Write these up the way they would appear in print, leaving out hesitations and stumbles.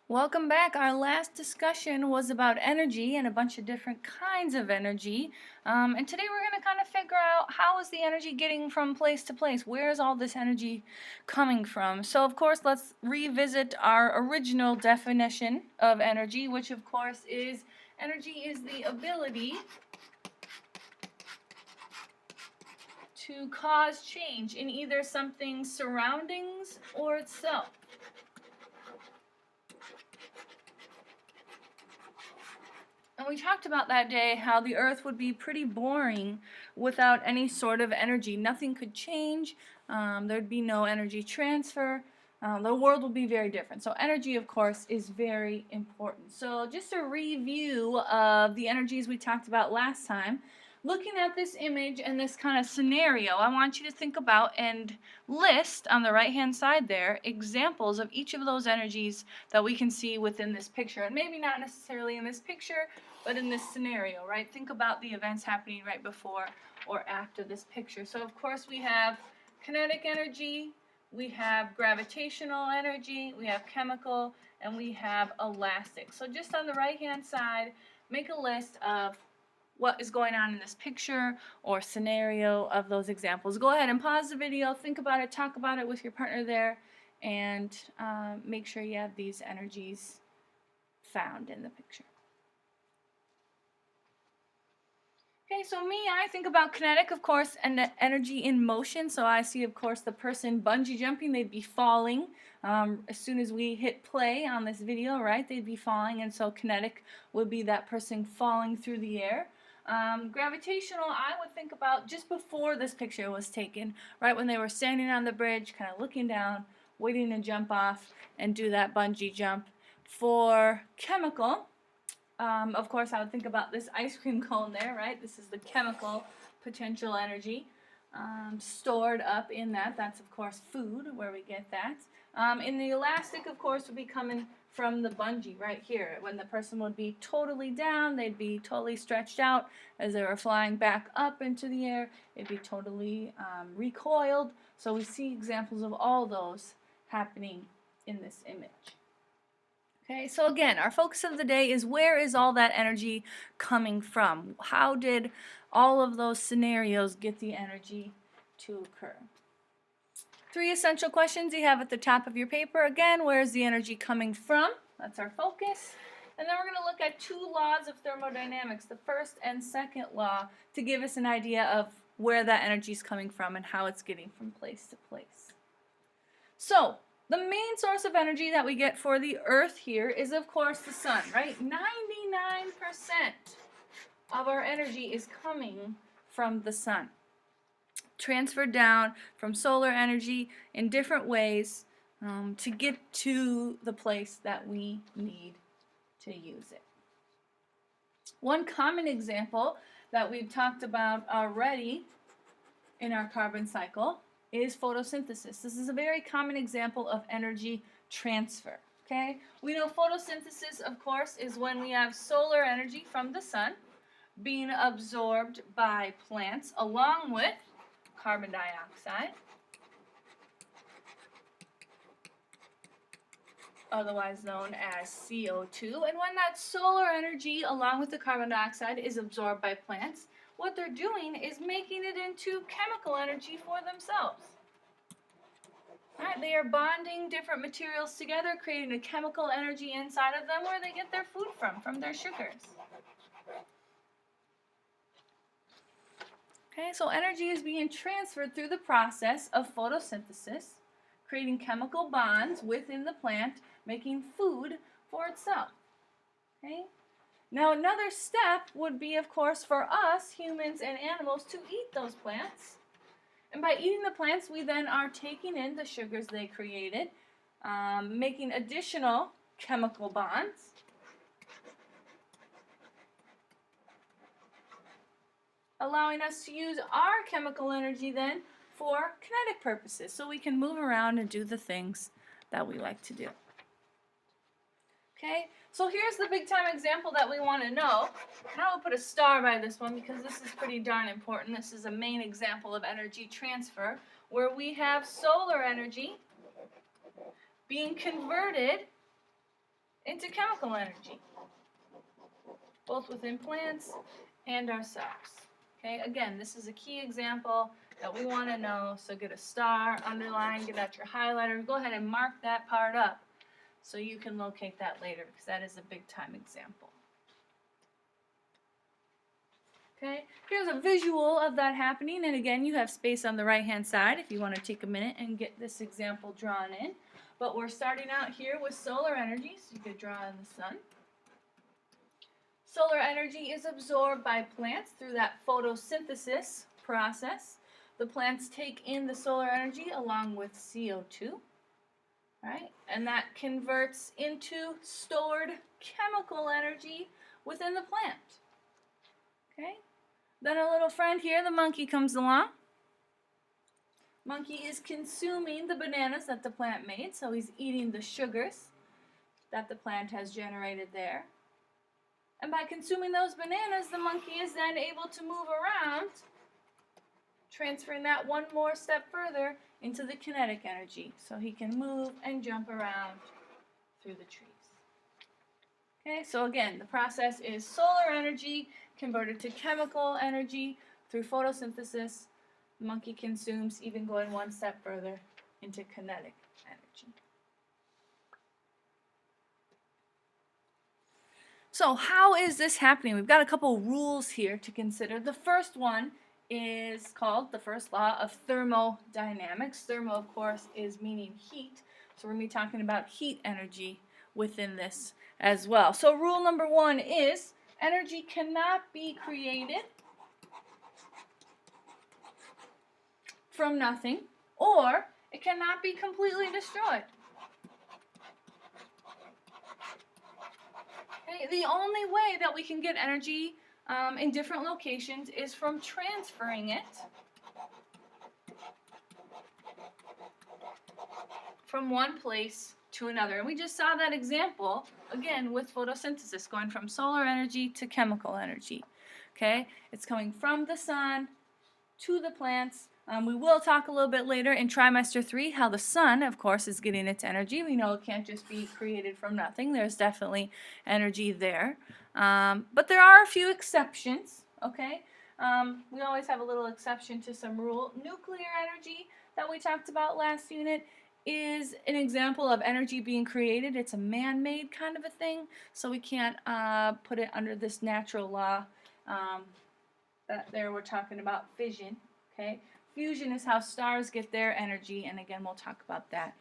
Welcome back. Our last discussion was about energy and a bunch of different kinds of energy. And today we're going to kind of figure out how is the energy getting from place to place? Where is all this energy coming from? So, of course, let's revisit our original definition of energy, which, of course, is energy is the ability to cause change in either something's surroundings or itself. And we talked about that day how the earth would be pretty boring without any sort of energy. Nothing could change. There'd be no energy transfer. The world would be very different. So energy, of course, is very important. So just a review of the energies we talked about last time. Looking at this image and this kind of scenario, I want you to think about and list on the right-hand side there examples of each of those energies that we can see within this picture. And maybe not necessarily in this picture, but in this scenario, right? Think about the events happening right before or after this picture. So, of course, we have kinetic energy, we have gravitational energy, we have chemical, and we have elastic. So just on the right-hand side, make a list of what is going on in this picture or scenario of those examples. Go ahead and pause the video, think about it, talk about it with your partner there, and make sure you have these energies found in the picture. Okay, so me, I think about kinetic, of course, and the energy in motion. So I see, of course, the person bungee jumping, they'd be falling. As soon as we hit play on this video, right, they'd be falling, and so kinetic would be that person falling through the air. Gravitational, I would think about just before this picture was taken, right when they were standing on the bridge, kind of looking down, waiting to jump off and do that bungee jump. For chemical, of course, I would think about this ice cream cone there, right? This is the chemical potential energy stored up in that. That's, of course, food, where we get that. In the elastic, of course, would be coming from the bungee right here. When the person would be totally down, they'd be totally stretched out. As they were flying back up into the air, it'd be totally recoiled. So we see examples of all those happening in this image. Okay, so again, our focus of the day is where is all that energy coming from? How did all of those scenarios get the energy to occur? 3 essential questions you have at the top of your paper. Again, where is the energy coming from? That's our focus. And then we're going to look at 2 laws of thermodynamics, the first and second law, to give us an idea of where that energy is coming from and how it's getting from place to place. So, the main source of energy that we get for the Earth here is, of course, the sun, right? 99% of our energy is coming from the sun, transferred down from solar energy in different ways to get to the place that we need to use it. One common example that we've talked about already in our carbon cycle is photosynthesis. This is a very common example of energy transfer. Okay? We know photosynthesis, of course, is when we have solar energy from the sun being absorbed by plants along with carbon dioxide, otherwise known as CO2. And when that solar energy along with the carbon dioxide is absorbed by plants, what they're doing is making it into chemical energy for themselves. Right, they are bonding different materials together, creating a chemical energy inside of them where they get their food from their sugars. Okay, so energy is being transferred through the process of photosynthesis, creating chemical bonds within the plant, making food for itself. Okay? Now another step would be, of course, for us, humans and animals, to eat those plants. And by eating the plants, we then are taking in the sugars they created, making additional chemical bonds, allowing us to use our chemical energy then for kinetic purposes, so we can move around and do the things that we like to do. Okay, so here's the big time example that we want to know. And I will put a star by this one because this is pretty darn important. This is a main example of energy transfer where we have solar energy being converted into chemical energy, both within plants and ourselves. Okay, again, this is a key example that we want to know, so get a star, underline, get out your highlighter, go ahead and mark that part up so you can locate that later, because that is a big time example. Okay, here's a visual of that happening, and again, you have space on the right hand side if you want to take a minute and get this example drawn in. But we're starting out here with solar energy, so you could draw in the sun. Solar energy is absorbed by plants through that photosynthesis process. The plants take in the solar energy along with CO2, right? And that converts into stored chemical energy within the plant. Okay? Then our little friend here, the monkey, comes along. Monkey is consuming the bananas that the plant made, so he's eating the sugars that the plant has generated there. And by consuming those bananas, the monkey is then able to move around, transferring that one more step further into the kinetic energy, so he can move and jump around through the trees. Okay, so again, the process is solar energy converted to chemical energy through photosynthesis. The monkey consumes, even going one step further, into kinetic energy. So how is this happening? We've got a couple rules here to consider. The first one is called the first law of thermodynamics. Thermo, of course, is meaning heat. So we're going to be talking about heat energy within this as well. So rule number one is energy cannot be created from nothing, or it cannot be completely destroyed. Okay? The only way that we can get energy in different locations is from transferring it from one place to another. And we just saw that example, again, with photosynthesis, going from solar energy to chemical energy. Okay? It's coming from the sun to the plants. We will talk a little bit later in trimester 3 how the sun, of course, is getting its energy. We know it can't just be created from nothing. There's definitely energy there. But there are a few exceptions, okay? We always have a little exception to some rule. Nuclear energy that we talked about last unit is an example of energy being created. It's a man-made kind of a thing, so we can't put it under this natural law. That there we're talking about fission, okay? Fusion is how stars get their energy, and again, we'll talk about that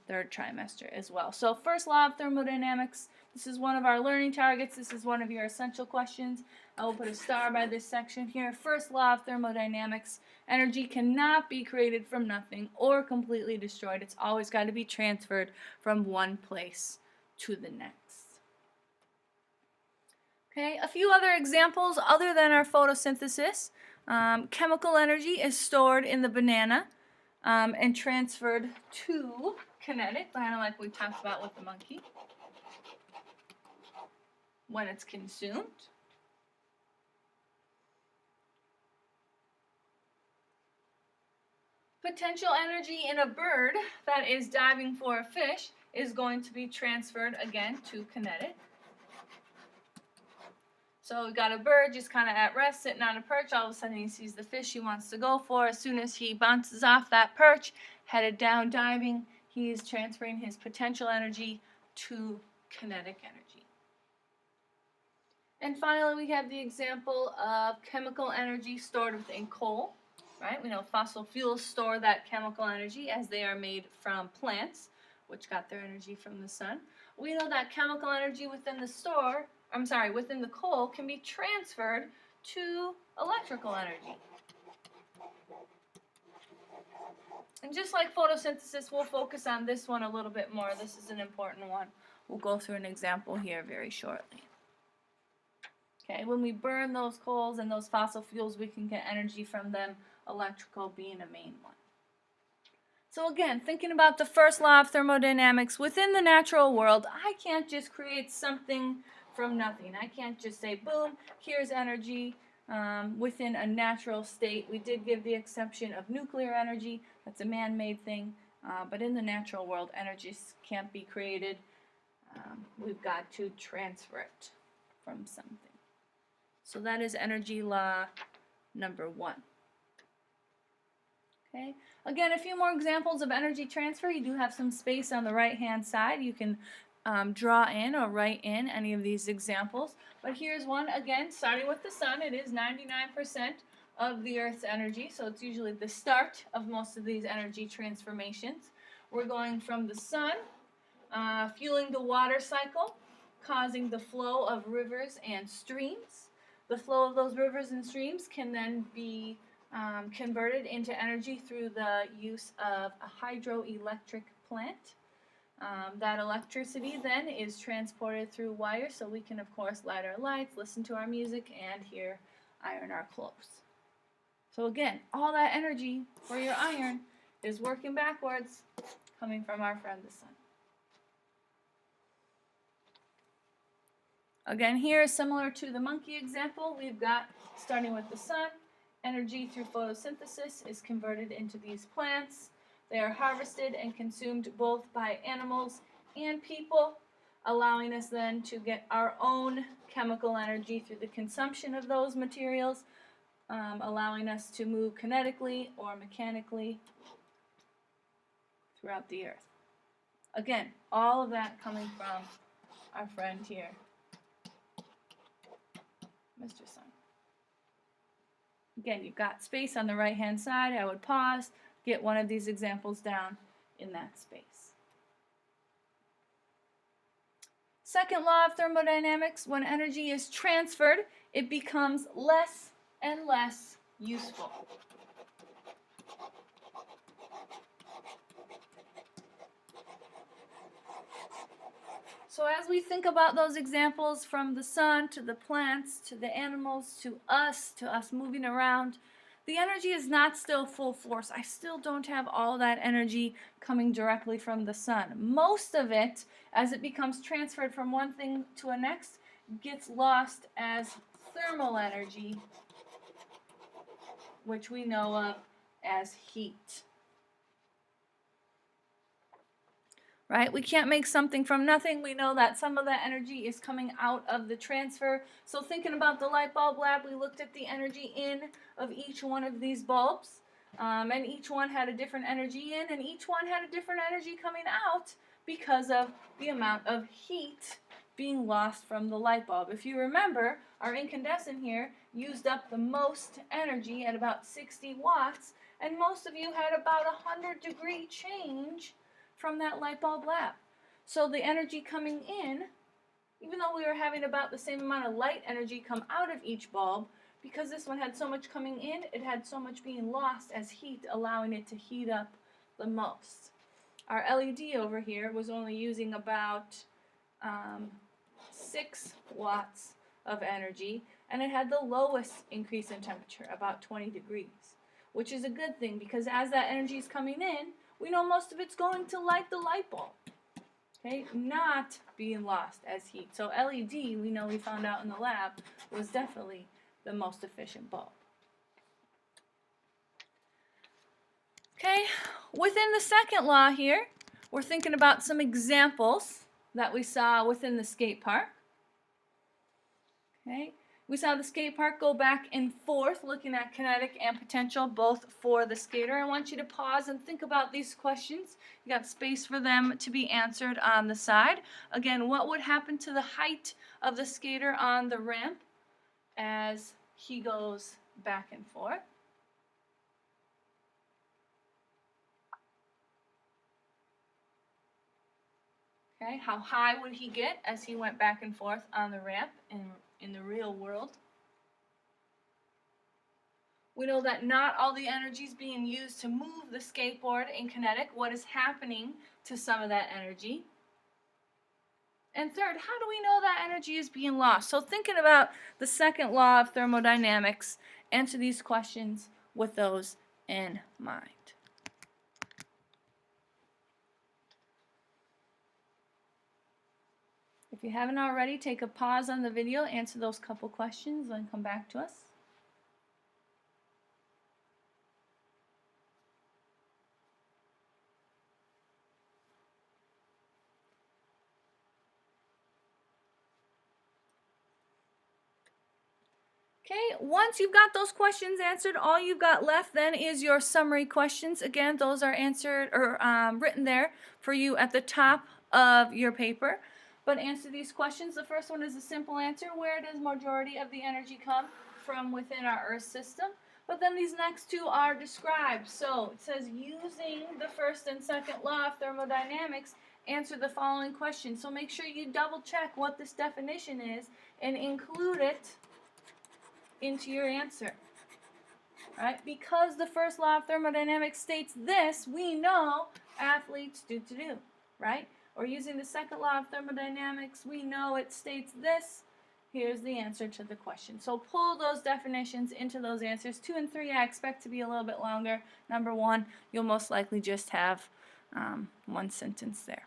third trimester as well. So first law of thermodynamics, this is one of our learning targets. This is one of your essential questions. I will put a star by this section here. First law of thermodynamics, energy cannot be created from nothing or completely destroyed. It's always got to be transferred from one place to the next. Okay, a few other examples other than our photosynthesis. Chemical energy is stored in the banana and transferred to kinetic, kind of like we talked about with the monkey, when it's consumed. Potential energy in a bird that is diving for a fish is going to be transferred again to kinetic. So we've got a bird just kind of at rest, sitting on a perch. All of a sudden he sees the fish he wants to go for. As soon as he bounces off that perch, headed down diving, he is transferring his potential energy to kinetic energy. And finally, we have the example of chemical energy stored within coal. Right? We know fossil fuels store that chemical energy as they are made from plants, which got their energy from the sun. We know that chemical energy within the coal can be transferred to electrical energy. And just like photosynthesis, we'll focus on this one a little bit more. This is an important one. We'll go through an example here very shortly. Okay, when we burn those coals and those fossil fuels, we can get energy from them, electrical being a main one. So again, thinking about the first law of thermodynamics, within the natural world, I can't just create something from nothing. I can't just say, boom, here's energy within a natural state. We did give the exception of nuclear energy. That's a man-made thing. But in the natural world, energy can't be created we've got to transfer it from something. So that is energy law number 1. Okay. Again, a few more examples of energy transfer. You do have some space on the right-hand side. You can draw in or write in any of these examples. But here's one, again, starting with the sun. It is 99% of the Earth's energy, so it's usually the start of most of these energy transformations. We're going from the sun, fueling the water cycle, causing the flow of rivers and streams. The flow of those rivers and streams can then be converted into energy through the use of a hydroelectric plant. That electricity then is transported through wires, so we can of course light our lights, listen to our music, and here iron our clothes. So again, all that energy for your iron is working backwards, coming from our friend the sun. Again, here, similar to the monkey example, we've got, starting with the sun, energy through photosynthesis is converted into these plants. They are harvested and consumed both by animals and people, allowing us then to get our own chemical energy through the consumption of those materials, allowing us to move kinetically or mechanically throughout the earth. Again, all of that coming from our friend here, Mr. Sun. Again, you've got space on the right-hand side. I would pause, get one of these examples down in that space. Second law of thermodynamics, when energy is transferred, it becomes less and less useful. So as we think about those examples from the sun to the plants to the animals to us moving around, the energy is not still full force. I still don't have all that energy coming directly from the sun. Most of it, as it becomes transferred from one thing to the next, gets lost as thermal energy, which we know of as heat. Right? We can't make something from nothing. We know that some of that energy is coming out of the transfer. So thinking about the light bulb lab, we looked at the energy in of each one of these bulbs. And each one had a different energy in, and each one had a different energy coming out because of the amount of heat being lost from the light bulb. If you remember, our incandescent here used up the most energy at about 60 watts, and most of you had about 100-degree change from that light bulb lab. So the energy coming in, even though we were having about the same amount of light energy come out of each bulb, because this one had so much coming in, it had so much being lost as heat, allowing it to heat up the most. Our LED over here was only using about 6 watts of energy, and it had the lowest increase in temperature, about 20 degrees, which is a good thing because as that energy is coming in, we know most of it's going to light the light bulb, okay, not being lost as heat. So LED, we know we found out in the lab, was definitely the most efficient bulb. Okay, within the second law here, we're thinking about some examples that we saw within the skate park. Okay, we saw the skate park go back and forth, looking at kinetic and potential, both for the skater. I want you to pause and think about these questions. You got space for them to be answered on the side. Again, what would happen to the height of the skater on the ramp as he goes back and forth? Okay, how high would he get as he went back and forth on the ramp in the real world? We know that not all the energy is being used to move the skateboard in kinetic. What is happening to some of that energy? And third, how do we know that energy is being lost? So thinking about the second law of thermodynamics, answer these questions with those in mind. If you haven't already, take a pause on the video, answer those couple questions, then come back to us. Okay, once you've got those questions answered, all you've got left then is your summary questions. Again, those are answered or written there for you at the top of your paper. But answer these questions. The first one is a simple answer. Where does majority of the energy come from within our Earth system? But then these next two are described. So it says, using the first and second law of thermodynamics, answer the following question. So make sure you double check what this definition is and include it into your answer. Right? Because the first law of thermodynamics states this, we know athletes do. Right? Or using the second law of thermodynamics, we know it states this. Here's the answer to the question. So pull those definitions into those answers. 2 and 3 I expect to be a little bit longer. Number 1, you'll most likely just have one sentence there.